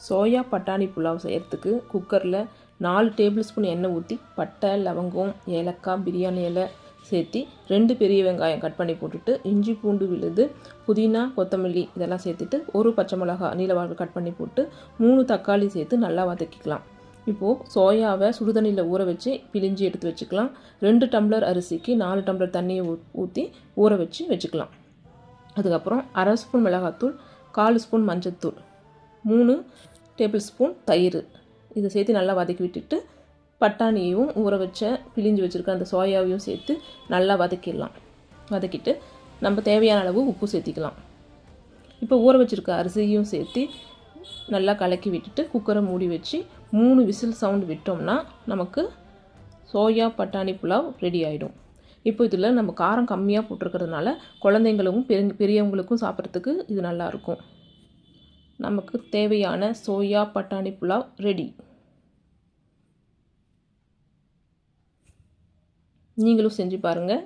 Soya பட்டாணி புலாவ் செய்கிறதுக்கு குக்கரில் 4 டேபிள் ஸ்பூன் எண்ணெய் ஊற்றி பட்டை, லவங்கம், ஏலக்காய், பிரியாணி இலை சேர்த்து 2 பெரிய வெங்காயம் கட் பண்ணி போட்டுட்டு இஞ்சி பூண்டு விழுது, புதினா, கொத்தமல்லி இதெல்லாம் சேர்த்துட்டு ஒரு பச்சை மிளகாய் நீளவாக கட் பண்ணி போட்டு 3 தக்காளி சேர்த்து நல்லா வதக்கிக்கலாம். இப்போது சோயாவை சுடுதண்ணியில் ஊற வச்சு பிழிஞ்சி எடுத்து வச்சுக்கலாம். 2 டம்ளர் அரிசிக்கு 4 டம்ளர் தண்ணியை ஊற்றி ஊற வச்சுக்கலாம். அதுக்கப்புறம் 1/2 ஸ்பூன் மிளகாத்தூள், 1/4 ஸ்பூன் மஞ்சள்தூள், 3 டேபிள் ஸ்பூன் தயிர் இதை சேர்த்து நல்லா வதக்கி விட்டுட்டு பட்டாணியையும் ஊற வச்ச பிழிஞ்சு வச்சுருக்க அந்த சோயாவையும் சேர்த்து நல்லா வதக்கிடலாம். வதக்கிட்டு நம்ம தேவையான அளவு உப்பு சேர்த்திக்கலாம். இப்போ ஊற வச்சுருக்க அரிசியும் சேர்த்து நல்லா கலக்கி விட்டுட்டு குக்கரை மூடி வச்சு 3 விசில் சவுண்டு விட்டோம்னா நமக்கு சோயா பட்டாணி புலாவ் ரெடி ஆகிடும். இப்போ இதில் நம்ம காரம் கம்மியாக போட்டிருக்கிறதுனால குழந்தைங்களுக்கும் பெரியவங்களுக்கும் சாப்பிட்றதுக்கு இது நல்லாயிருக்கும். நமக்கு தேவையான சோயா பட்டாணி புலாவ் ரெடி. நீங்களும் செஞ்சு பாருங்கள்.